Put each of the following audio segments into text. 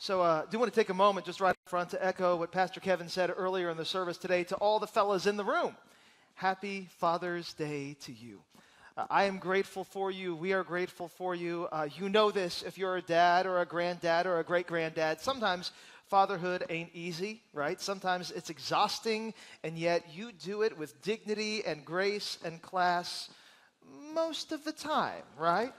So I do want to take a moment just right up front to echo what Pastor Kevin said earlier in the service today to all the fellas in the room. Happy Father's Day to you. I am grateful for you. We are grateful for you. You know this if you're a dad or a granddad or a great-granddad. Sometimes fatherhood ain't easy, right? Sometimes it's exhausting, and yet you do it with dignity and grace and class most of the time, right?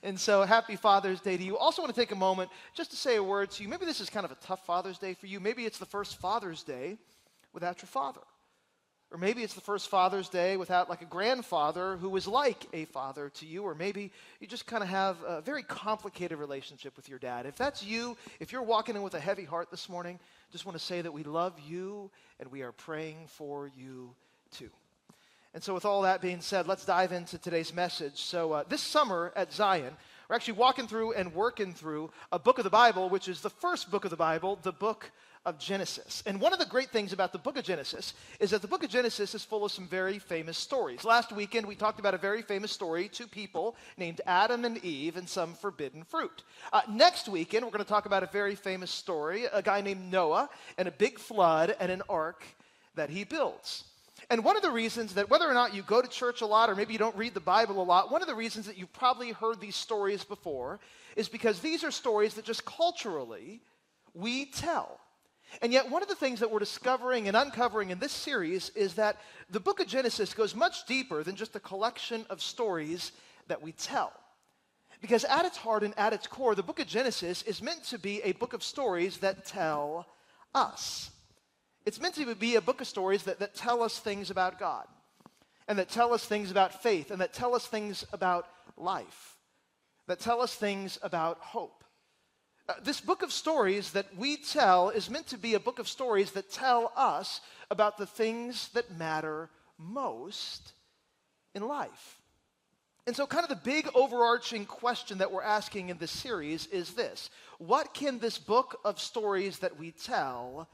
And so happy Father's Day to you. Also want to take a moment just to say a word to you. Maybe this is kind of a tough Father's Day for you. Maybe it's the first Father's Day without your father. Or maybe it's the first Father's Day without like a grandfather who was like a father to you. Or maybe you just kind of have a very complicated relationship with your dad. If that's you, if you're walking in with a heavy heart this morning, just want to say that we love you and we are praying for you too. And so with all that being said, let's dive into today's message. So this summer at Zion, we're actually walking through and working through a book of the Bible, which is the first book of the Bible, the book of Genesis. And one of the great things about the book of Genesis is that the book of Genesis is full of some very famous stories. Last weekend, we talked about a very famous story, two people named Adam and Eve and some forbidden fruit. Next weekend, we're going to talk about a very famous story, a guy named Noah and a big flood and an ark that he builds. And one of the reasons that whether or not you go to church a lot or maybe you don't read the Bible a lot, one of the reasons that you've probably heard these stories before is because these are stories that just culturally we tell. And yet one of the things that we're discovering and uncovering in this series is that the book of Genesis goes much deeper than just a collection of stories that we tell. Because at its heart and at its core, the book of Genesis is meant to be a book of stories that tell us. It's meant to be a book of stories that tell us things about God, and that tell us things about faith, and that tell us things about life, that tell us things about hope. This book of stories that we tell is meant to be a book of stories that tell us about the things that matter most in life. And so kind of the big overarching question that we're asking in this series is this: what can this book of stories that we tell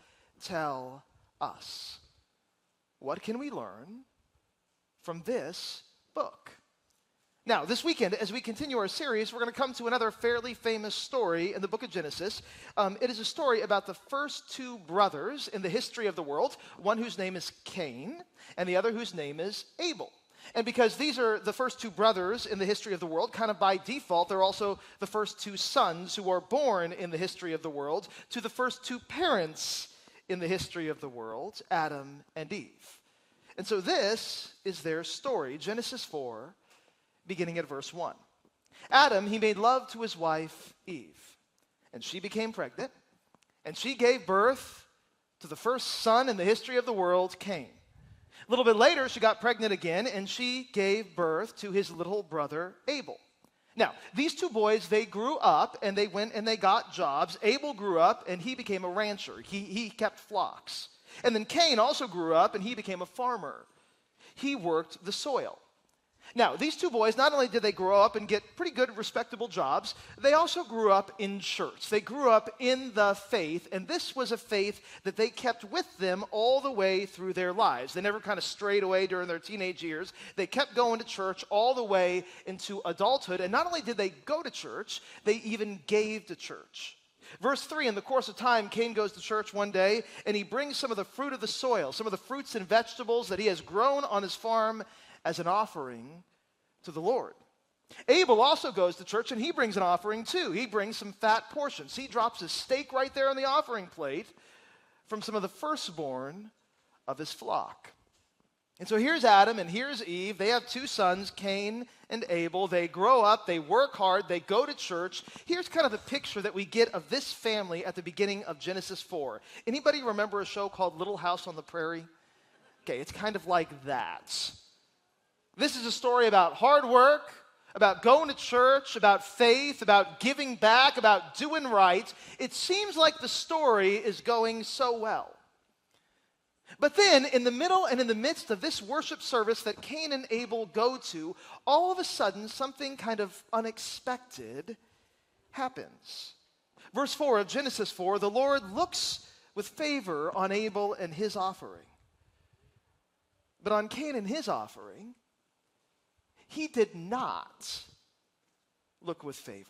us? What can we learn from this book? Now, this weekend, as we continue our series, we're going to come to another fairly famous story in the book of Genesis. It is a story about the first two brothers in the history of the world, one whose name is Cain and the other whose name is Abel. And because these are the first two brothers in the history of the world, kind of by default, they're also the first two sons who are born in the history of the world to the first two parents in the history of the world, Adam and Eve. And so this is their story, Genesis 4, beginning at verse 1. Adam, he made love to his wife, Eve, and she became pregnant, and she gave birth to the first son in the history of the world, Cain. A little bit later, she got pregnant again, and she gave birth to his little brother, Abel. Now, these two boys, they grew up, and they went and they got jobs. Abel grew up, and he became a rancher. He kept flocks. And then Cain also grew up, and he became a farmer. He worked the soil. Now, these two boys, not only did they grow up and get pretty good, respectable jobs, they also grew up in church. They grew up in the faith, and this was a faith that they kept with them all the way through their lives. They never kind of strayed away during their teenage years. They kept going to church all the way into adulthood, and not only did they go to church, they even gave to church. Verse 3, in the course of time, Cain goes to church one day, and he brings some of the fruit of the soil, some of the fruits and vegetables that he has grown on his farm as an offering to the Lord. Abel also goes to church, and he brings an offering too. He brings some fat portions. He drops his steak right there on the offering plate from some of the firstborn of his flock. And so here's Adam and here's Eve. They have two sons, Cain and Abel. They grow up, they work hard, they go to church. Here's kind of the picture that we get of this family at the beginning of Genesis 4. Anybody remember a show called Little House on the Prairie? Okay, it's kind of like that. This is a story about hard work, about going to church, about faith, about giving back, about doing right. It seems like the story is going so well. But then, in the middle and in the midst of this worship service that Cain and Abel go to, all of a sudden, something kind of unexpected happens. Verse 4 of Genesis 4, the Lord looks with favor on Abel and his offering. But on Cain and his offering, he did not look with favor.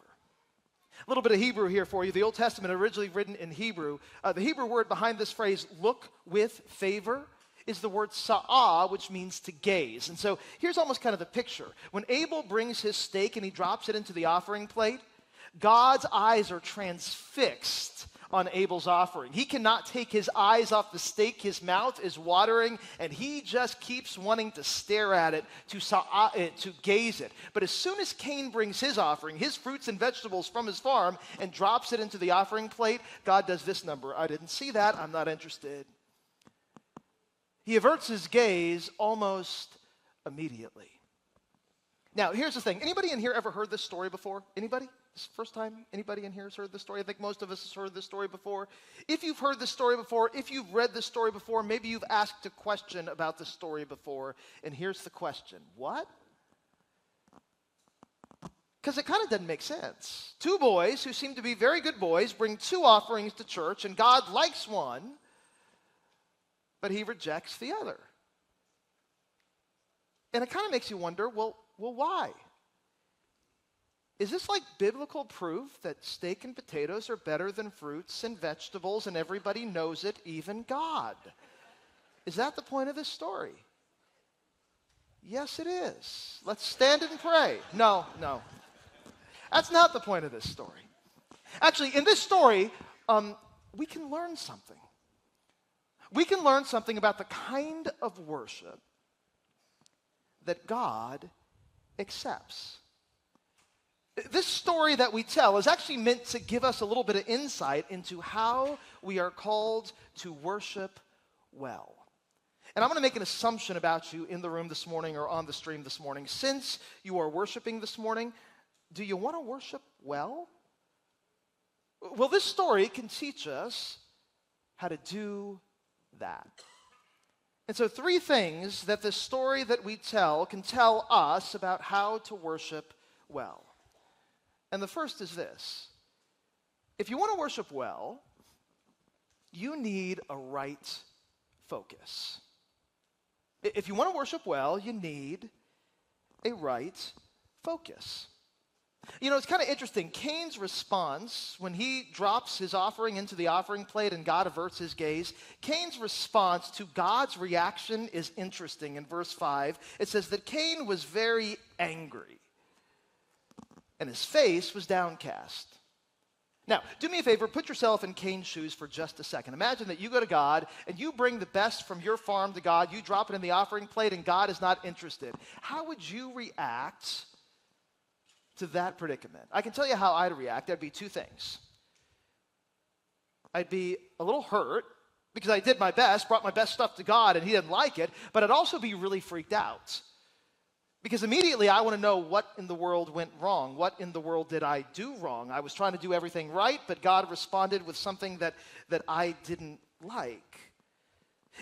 A little bit of Hebrew here for you. The Old Testament originally written in Hebrew. The Hebrew word behind this phrase, look with favor, is the word sa'ah, which means to gaze. And so here's almost kind of the picture. When Abel brings his steak and he drops it into the offering plate, God's eyes are transfixed on Abel's offering. He cannot take his eyes off the steak. His mouth is watering, and he just keeps wanting to stare at it, to gaze it. But as soon as Cain brings his offering, his fruits and vegetables from his farm, and drops it into the offering plate, God does this number. I didn't see that. I'm not interested. He averts his gaze almost immediately. Now, here's the thing. Anybody in here ever heard this story before? Anybody? This is the first time anybody in here has heard this story? I think most of us has heard this story before. If you've heard this story before, if you've read this story before, maybe you've asked a question about this story before, and here's the question. What? Because it kind of doesn't make sense. Two boys who seem to be very good boys bring two offerings to church, and God likes one, but he rejects the other. And it kind of makes you wonder, well, why? Is this like biblical proof that steak and potatoes are better than fruits and vegetables and everybody knows it, even God? Is that the point of this story? Yes, it is. Let's stand and pray. No. That's not the point of this story. Actually, in this story, we can learn something. We can learn something about the kind of worship that God accepts. This story that we tell is actually meant to give us a little bit of insight into how we are called to worship well. And I'm going to make an assumption about you in the room this morning or on the stream this morning. Since you are worshiping this morning, do you want to worship well? Well, this story can teach us how to do that. And so 3 things that this story that we tell can tell us about how to worship well. And the first is this. If you want to worship well, you need a right focus. If you want to worship well, you need a right focus. You know, it's kind of interesting. Cain's response when he drops his offering into the offering plate and God averts his gaze, Cain's response to God's reaction is interesting. In verse 5, it says that Cain was very angry and his face was downcast. Now, do me a favor, put yourself in Cain's shoes for just a second. Imagine that you go to God and you bring the best from your farm to God, you drop it in the offering plate and God is not interested. How would you react to that predicament? I can tell you how I'd react. There'd be 2 things. I'd be a little hurt because I did my best, brought my best stuff to God and he didn't like it, but I'd also be really freaked out. Because immediately I want to know what in the world went wrong. What in the world did I do wrong? I was trying to do everything right, but God responded with something that I didn't like.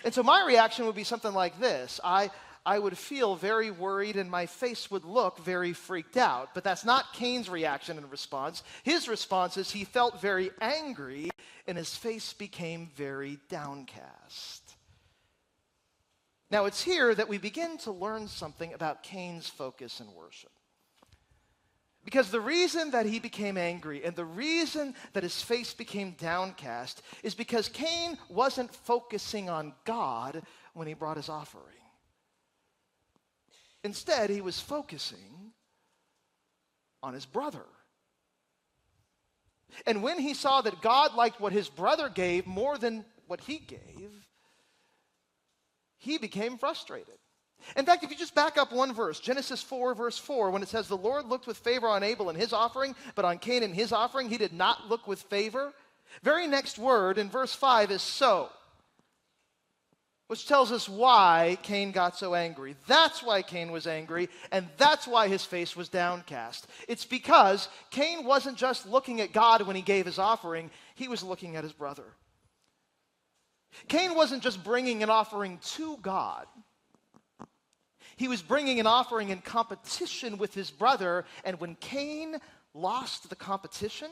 And so my reaction would be something like this. I would feel very worried and my face would look very freaked out. But that's not Cain's reaction and response. His response is he felt very angry and his face became very downcast. Now, it's here that we begin to learn something about Cain's focus in worship. Because the reason that he became angry and the reason that his face became downcast is because Cain wasn't focusing on God when he brought his offering. Instead, he was focusing on his brother. And when he saw that God liked what his brother gave more than what he gave, he became frustrated. In fact, if you just back up one verse, Genesis 4, verse 4, when it says, the Lord looked with favor on Abel and his offering, but on Cain and his offering, he did not look with favor. Very next word in verse 5 is so, which tells us why Cain got so angry. That's why Cain was angry, and that's why his face was downcast. It's because Cain wasn't just looking at God when he gave his offering, he was looking at his brother. Cain wasn't just bringing an offering to God. He was bringing an offering in competition with his brother, and when Cain lost the competition,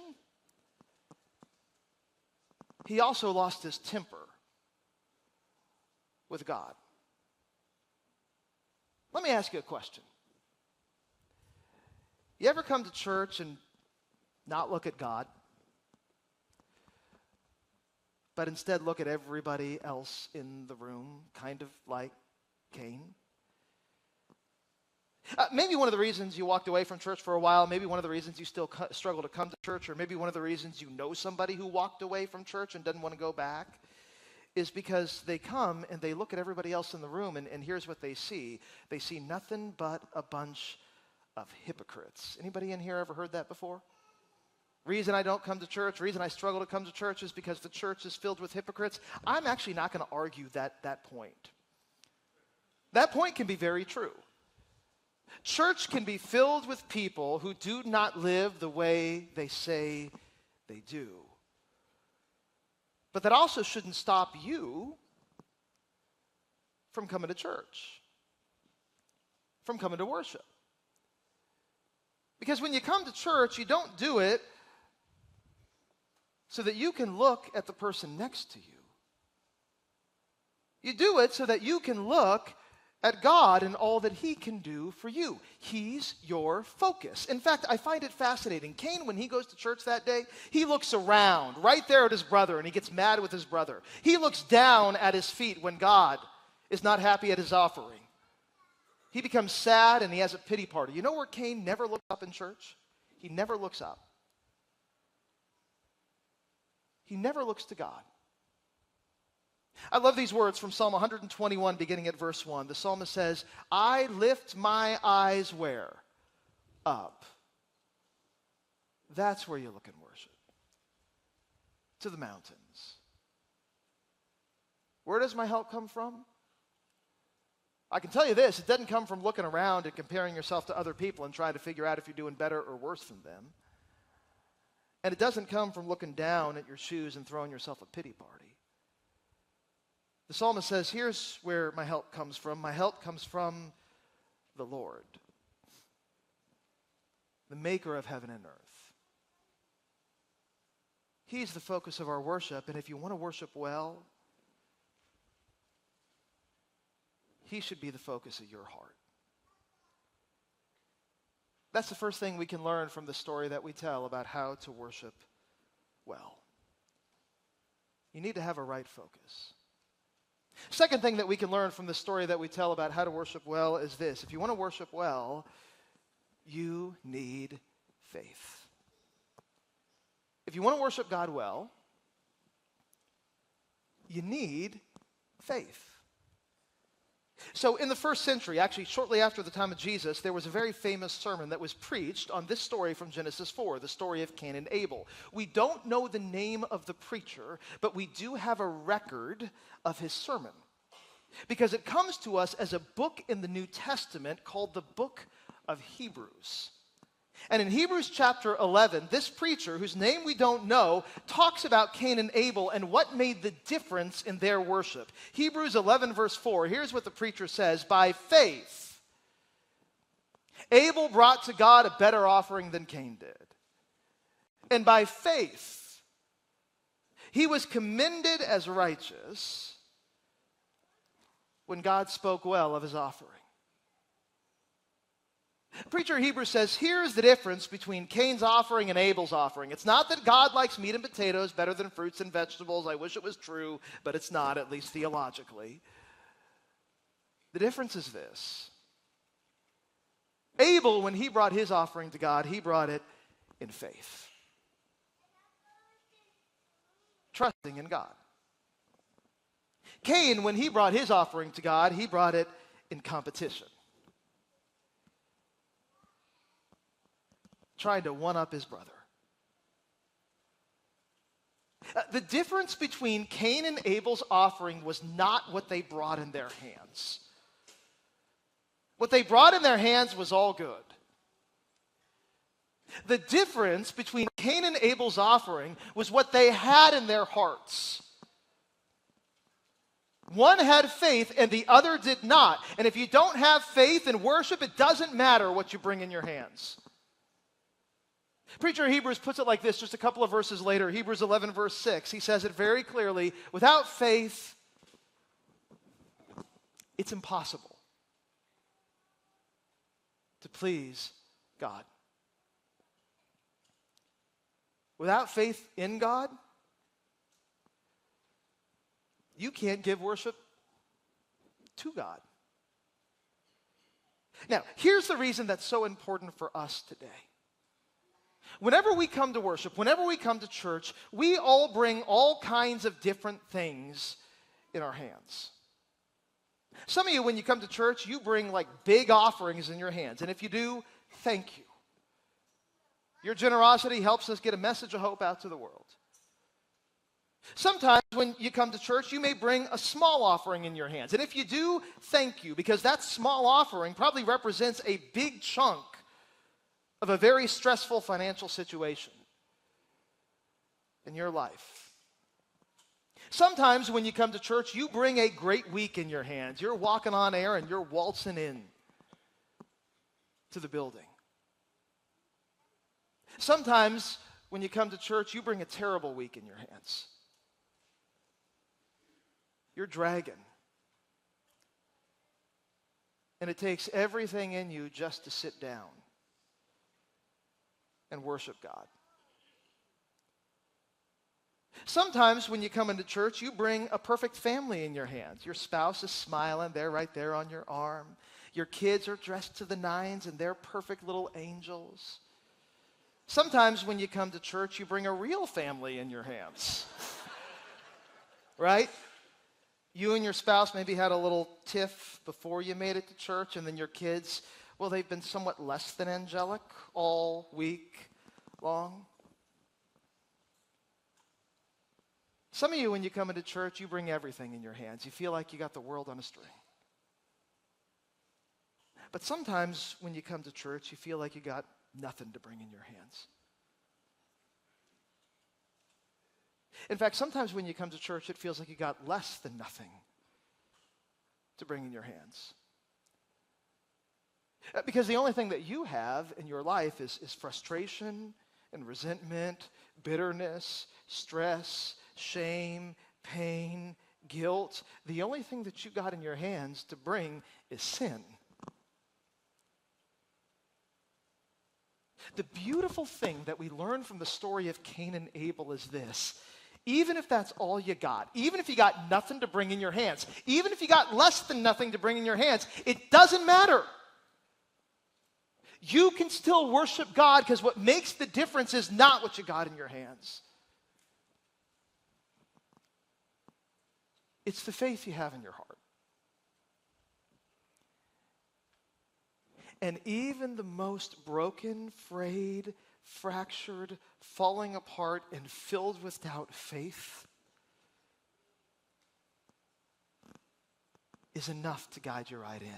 he also lost his temper with God. Let me ask you a question. You ever come to church and not look at God, but instead look at everybody else in the room, kind of like Cain. Maybe one of the reasons you walked away from church for a while, maybe one of the reasons you still struggle to come to church, or maybe one of the reasons you know somebody who walked away from church and doesn't want to go back, is because they come and they look at everybody else in the room, and here's what they see. They see nothing but a bunch of hypocrites. Anybody in here ever heard that before? Reason I don't come to church, reason I struggle to come to church is because the church is filled with hypocrites. I'm actually not going to argue that point. That point can be very true. Church can be filled with people who do not live the way they say they do. But that also shouldn't stop you from coming to church, from coming to worship. Because when you come to church, you don't do it so that you can look at the person next to you. You do it so that you can look at God and all that he can do for you. He's your focus. In fact, I find it fascinating. Cain, when he goes to church that day, he looks around right there at his brother and he gets mad with his brother. He looks down at his feet when God is not happy at his offering. He becomes sad and he has a pity party. You know where Cain never looks up in church? He never looks up. He never looks to God. I love these words from Psalm 121, beginning at verse 1. The psalmist says, I lift my eyes where? Up. That's where you look in worship. To the mountains. Where does my help come from? I can tell you this, it doesn't come from looking around and comparing yourself to other people and trying to figure out if you're doing better or worse than them. And it doesn't come from looking down at your shoes and throwing yourself a pity party. The psalmist says, here's where my help comes from. My help comes from the Lord, the maker of heaven and earth. He's the focus of our worship, and if you want to worship well, he should be the focus of your heart. That's the first thing we can learn from the story that we tell about how to worship well. You need to have a right focus. Second thing that we can learn from the story that we tell about how to worship well is this. If you want to worship well, you need faith. If you want to worship God well, you need faith. So in the first century, actually shortly after the time of Jesus, there was a very famous sermon that was preached on this story from Genesis 4, the story of Cain and Abel. We don't know the name of the preacher, but we do have a record of his sermon, because it comes to us as a book in the New Testament called the book of Hebrews. And in Hebrews chapter 11, this preacher, whose name we don't know, talks about Cain and Abel and what made the difference in their worship. Hebrews 11 verse 4, here's what the preacher says. By faith, Abel brought to God a better offering than Cain did. And by faith, he was commended as righteous when God spoke well of his offering. Preacher of Hebrews says, here's the difference between Cain's offering and Abel's offering. It's not that God likes meat and potatoes better than fruits and vegetables. I wish it was true, but it's not, at least theologically. The difference is this. Abel, when he brought his offering to God, he brought it in faith, trusting in God. Cain, when he brought his offering to God, he brought it in competition, trying to one-up his brother. The difference between Cain and Abel's offering was not what they brought in their hands. What they brought in their hands was all good. The difference between Cain and Abel's offering was what they had in their hearts. One had faith and the other did not. And if you don't have faith in worship, it doesn't matter what you bring in your hands. Preacher of Hebrews puts it like this just a couple of verses later, Hebrews 11 verse 6. He says it very clearly, without faith, it's impossible to please God. without faith in God, you can't give worship to God. Now, here's the reason that's so important for us today. Whenever we come to worship, whenever we come to church, we all bring all kinds of different things in our hands. Some of you, when you come to church, you bring like big offerings in your hands. And if you do, thank you. Your generosity helps us get a message of hope out to the world. Sometimes when you come to church, you may bring a small offering in your hands. And if you do, thank you, because that small offering probably represents a big chunk of a very stressful financial situation in your life. Sometimes when you come to church, you bring a great week in your hands. You're walking on air and you're waltzing in to the building. Sometimes when you come to church, you bring a terrible week in your hands. You're dragging. And it takes everything in you just to sit down and worship God. Sometimes when you come into church, you bring a perfect family in your hands. Your spouse is smiling, they're right there on your arm. Your kids are dressed to the nines and they're perfect little angels. Sometimes when you come to church, you bring a real family in your hands. Right? You and your spouse maybe had a little tiff before you made it to church, and then your kids, well, they've been somewhat less than angelic all week long. Some of you, when you come into church, you bring everything in your hands. You feel like you got the world on a string. But sometimes when you come to church, you feel like you got nothing to bring in your hands. In fact, sometimes when you come to church, it feels like you got less than nothing to bring in your hands. Because the only thing that you have in your life is frustration and resentment, bitterness, stress, shame, pain, guilt. The only thing that you got in your hands to bring is sin. The beautiful thing that we learn from the story of Cain and Abel is this. Even if that's all you got, even if you got nothing to bring in your hands, even if you got less than nothing to bring in your hands, it doesn't matter. You can still worship God because what makes the difference is not what you got in your hands. It's the faith you have in your heart. And even the most broken, frayed, fractured, falling apart, and filled with doubt faith is enough to guide you right in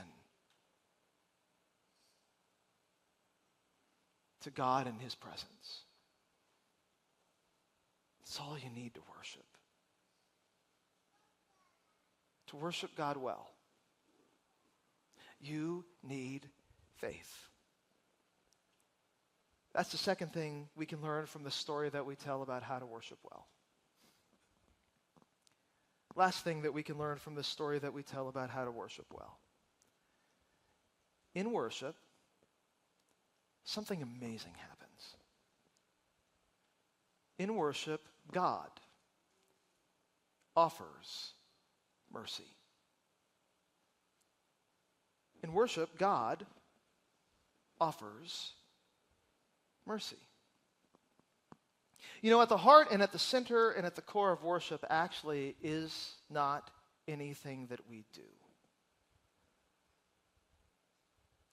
to God and His presence. It's all you need to worship. To worship God well, you need faith. That's the second thing we can learn from the story that we tell about how to worship well. Last thing that we can learn from the story that we tell about how to worship well. In worship, something amazing happens. In worship, God offers mercy. In worship, God offers mercy. You know, at the heart and at the center and at the core of worship actually is not anything that we do.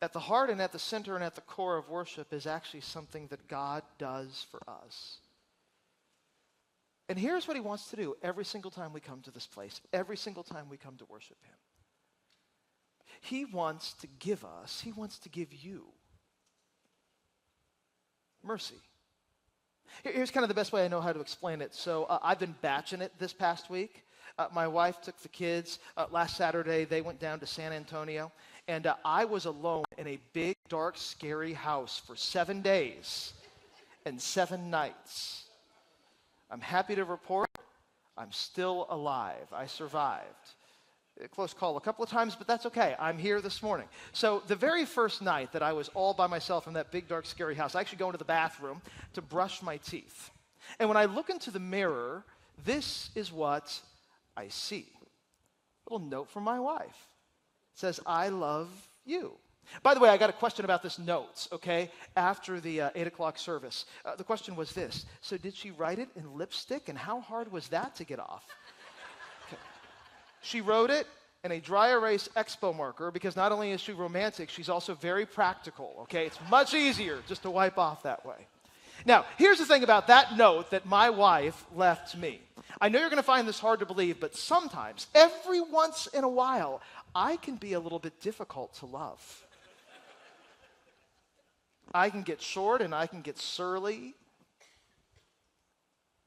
At the heart and at the center and at the core of worship is actually something that God does for us. And here's what He wants to do every single time we come to this place, every single time we come to worship Him. He wants to give us, He wants to give you mercy. Here's kind of the best way I know how to explain it. So I've been batching it this past week. My wife took the kids. Last Saturday, they went down to San Antonio. And I was alone in a big, dark, scary house for 7 days and 7 nights. I'm happy to report I'm still alive. I survived. A close call a couple of times, but that's okay. I'm here this morning. So the very first night that I was all by myself in that big, dark, scary house, I actually go into the bathroom to brush my teeth. And when I look into the mirror, this is what I see. A little note from my wife. It says, I love you. By the way, I got a question about this note, okay, after the 8 o'clock service. The question was this: so did she write it in lipstick, and how hard was that to get off? Okay. She wrote it in a dry erase expo marker because not only is she romantic, she's also very practical, okay? It's much easier just to wipe off that way. Now, here's the thing about that note that my wife left me. I know you're going to find this hard to believe, but sometimes, every once in a while, I can be a little bit difficult to love. I can get short and I can get surly.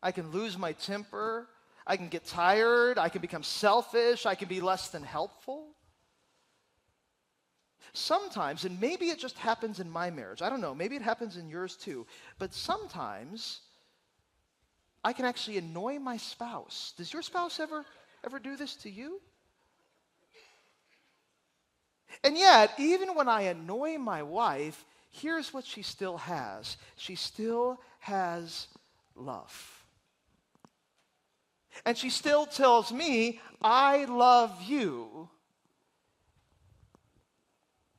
I can lose my temper. I can get tired. I can become selfish. I can be less than helpful. Sometimes, and maybe it just happens in my marriage, I don't know, maybe it happens in yours too, but sometimes I can actually annoy my spouse. Does your spouse ever do this to you? And yet, even when I annoy my wife, here's what she still has. She still has love. And she still tells me, I love you,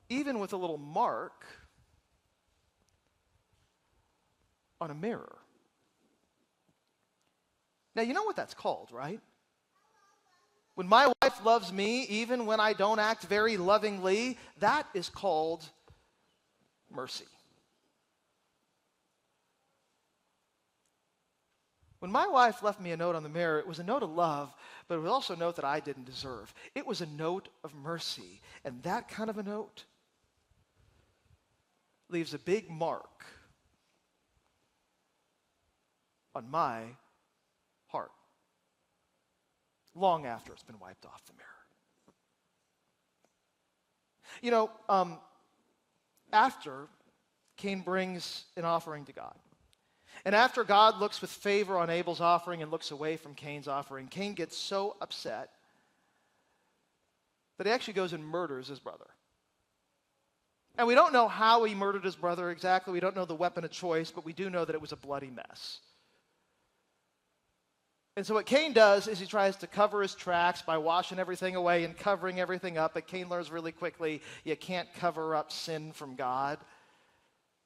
even with a little mark on a mirror. Now, you know what that's called, right? When my wife loves me, even when I don't act very lovingly, that is called mercy. When my wife left me a note on the mirror, it was a note of love, but it was also a note that I didn't deserve. It was a note of mercy, and that kind of a note leaves a big mark on my heart long after it's been wiped off the mirror. You know, after Cain brings an offering to God, and after God looks with favor on Abel's offering and looks away from Cain's offering, Cain gets so upset that he actually goes and murders his brother. And we don't know how he murdered his brother exactly. We don't know the weapon of choice, but we do know that it was a bloody mess. And so what Cain does is he tries to cover his tracks by washing everything away and covering everything up. But Cain learns really quickly, you can't cover up sin from God.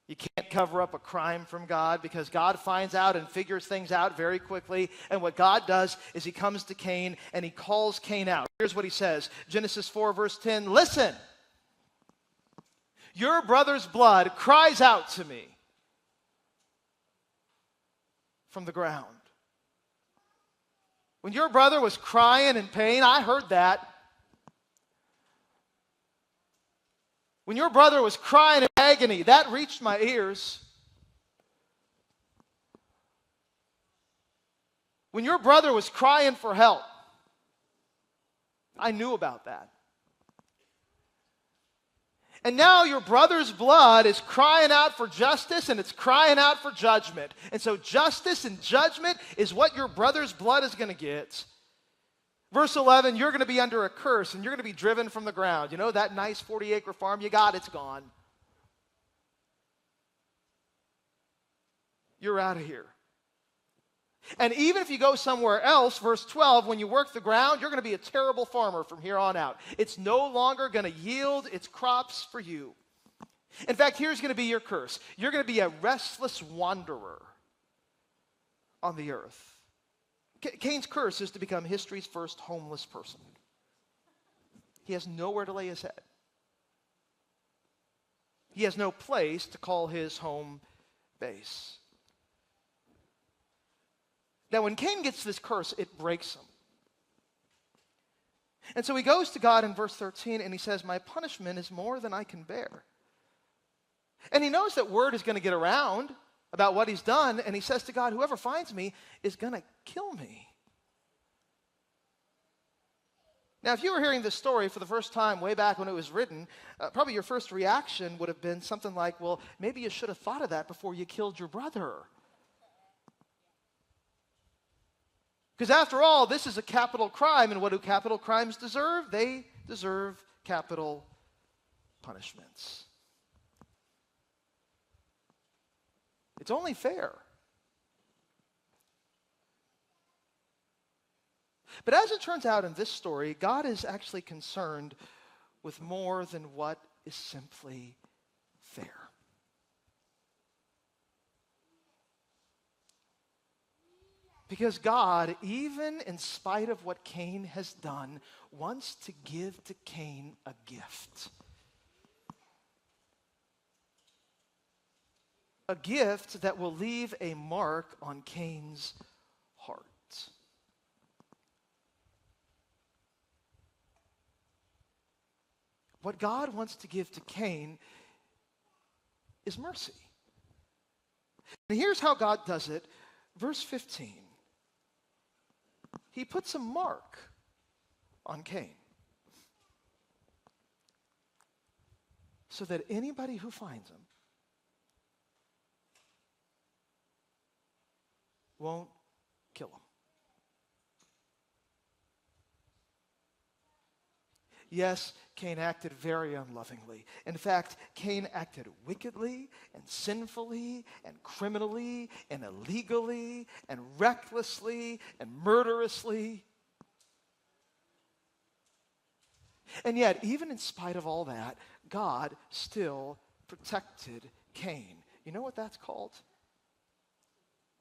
You can't cover up a crime from God because God finds out and figures things out very quickly. And what God does is he comes to Cain and he calls Cain out. Here's what he says, Genesis 4, verse 10, listen. Your brother's blood cries out to me from the ground. When your brother was crying in pain, I heard that. When your brother was crying in agony, that reached my ears. When your brother was crying for help, I knew about that. And now your brother's blood is crying out for justice and it's crying out for judgment. And so justice and judgment is what your brother's blood is going to get. Verse 11, you're going to be under a curse and you're going to be driven from the ground. You know, that nice 40-acre farm you got, it's gone. You're out of here. And even if you go somewhere else, verse 12, when you work the ground, you're going to be a terrible farmer from here on out. It's no longer going to yield its crops for you. In fact, here's going to be your curse. You're going to be a restless wanderer on the earth. Cain's curse is to become history's first homeless person. He has nowhere to lay his head. He has no place to call his home base. Now, when Cain gets this curse, it breaks him. And so he goes to God in verse 13 and he says, my punishment is more than I can bear. And he knows that word is going to get around about what he's done, and he says to God, whoever finds me is going to kill me. Now, if you were hearing this story for the first time way back when it was written, probably your first reaction would have been something like, well, maybe you should have thought of that before you killed your brother. Because after all, this is a capital crime, and what do capital crimes deserve? They deserve capital punishments. It's only fair But as it turns out in this story, God is actually concerned with more than what is simply fair. Because God, even in spite of what Cain has done, wants to give to Cain a gift. A gift that will leave a mark on Cain's heart. What God wants to give to Cain is mercy. And here's how God does it. Verse 15. He puts a mark on Cain so that anybody who finds him won't kill him. Yes, Cain acted very unlovingly. In fact, Cain acted wickedly and sinfully and criminally and illegally and recklessly and murderously. And yet, even in spite of all that, God still protected Cain. You know what that's called?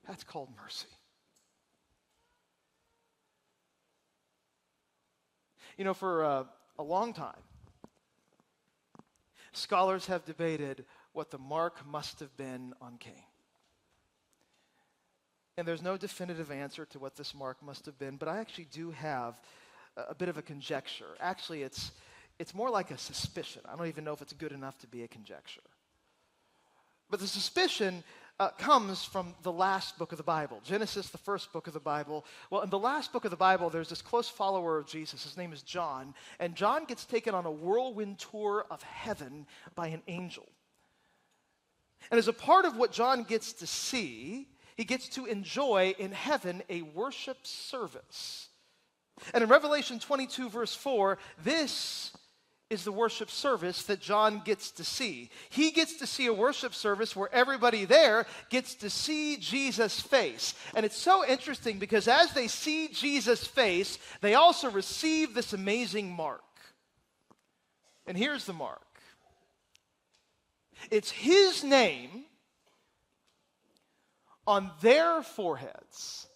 That's called mercy. You know, for a long time, scholars have debated what the mark must have been on Cain. And there's no definitive answer to what this mark must have been, but I actually do have a bit of a conjecture. Actually, it's more like a suspicion. I don't even know if it's good enough to be a conjecture. But the suspicion comes from the last book of the Bible, Genesis, the first book of the Bible. Well, in the last book of the Bible, there's this close follower of Jesus. His name is John. And John gets taken on a whirlwind tour of heaven by an angel. And as a part of what John gets to see, he gets to enjoy in heaven a worship service. And in Revelation 22, verse 4, this is the worship service that John gets to see. He gets to see a worship service where everybody there gets to see Jesus' face. And it's so interesting because as they see Jesus' face, they also receive this amazing mark. And here's the mark. It's his name on their foreheads.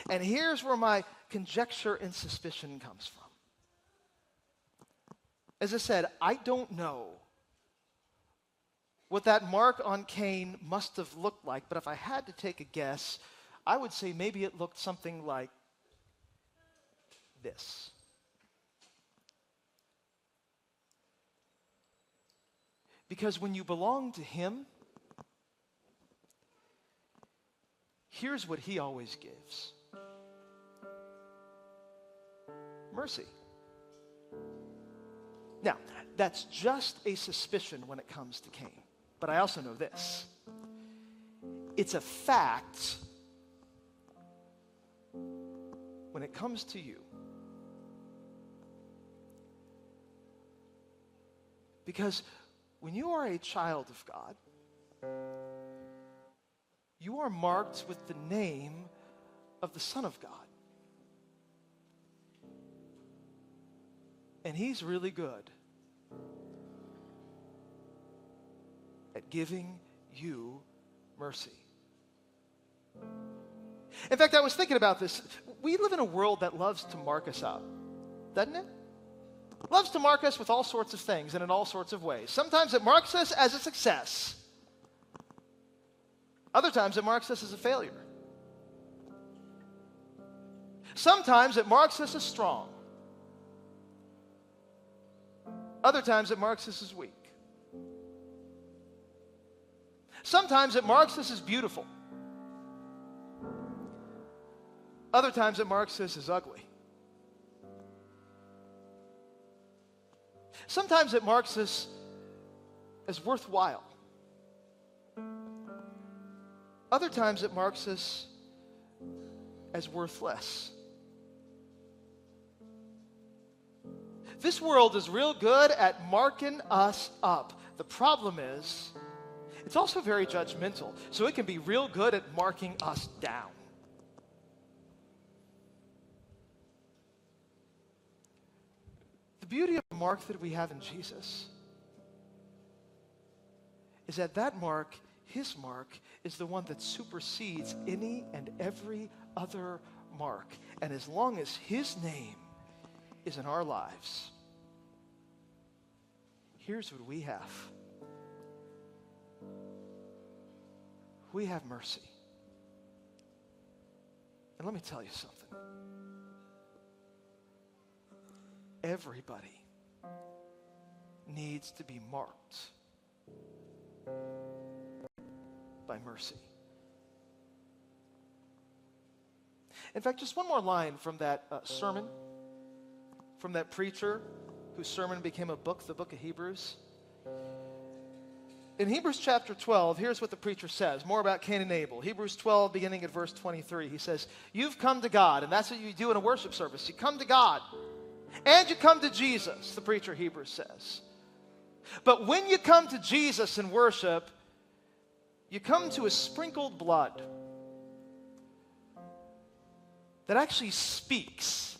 And here's where my conjecture and suspicion comes from. As I said, I don't know what that mark on Cain must have looked like, but if I had to take a guess, I would say maybe it looked something like this. Because when you belong to him, here's what he always gives. Mercy. Now, that's just a suspicion when it comes to Cain. But I also know this. It's a fact when it comes to you. Because when you are a child of God, you are marked with the name of the Son of God. And he's really good at giving you mercy. In fact, I was thinking about this. We live in a world that loves to mark us up, doesn't it? Loves to mark us with all sorts of things and in all sorts of ways. Sometimes it marks us as a success. Other times it marks us as a failure. Sometimes it marks us as strong. Other times it marks us as weak. Sometimes it marks us as beautiful. Other times it marks us as ugly. Sometimes it marks us as worthwhile. Other times it marks us as worthless. This world is real good at marking us up. The problem is, it's also very judgmental, so it can be real good at marking us down. beauty of the mark that we have in Jesus is that that mark, his mark, is the one that supersedes any and every other mark. And as long as his name is in our lives, here's what we have. We have mercy. And let me tell you something. Everybody needs to be marked by mercy. In fact, just one more line from that sermon, from that preacher whose sermon became a book, the book of Hebrews. In Hebrews chapter 12, here's what the preacher says, more about Cain and Abel. Hebrews 12, beginning at verse 23, he says, you've come to God, and that's what you do in a worship service. You come to God, and you come to Jesus, the preacher Hebrews says. But when you come to Jesus in worship, you come to a sprinkled blood that actually speaks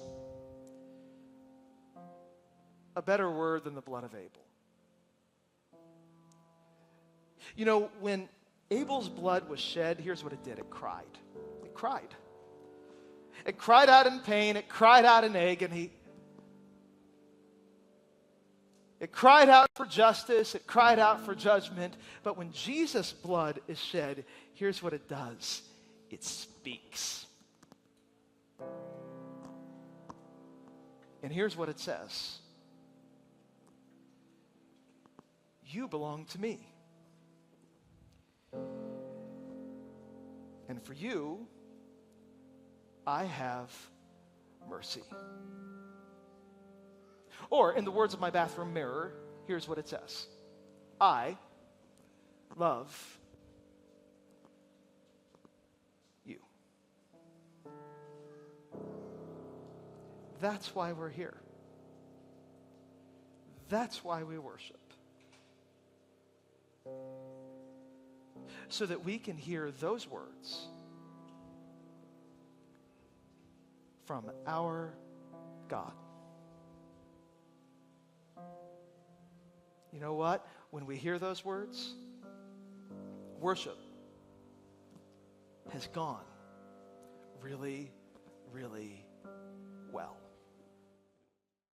a better word than the blood of Abel. You know, when Abel's blood was shed, here's what it did. It cried. It cried. It cried out in pain. It cried out in agony. It cried out for justice. It cried out for judgment. But when Jesus' blood is shed, here's what it does. It speaks. And here's what it says. You belong to me. And for you, I have mercy. Or, in the words of my bathroom mirror, here's what it says. I love you. That's why we're here. That's why we worship. So that we can hear those words from our God. You know what? When we hear those words, worship has gone really, really well.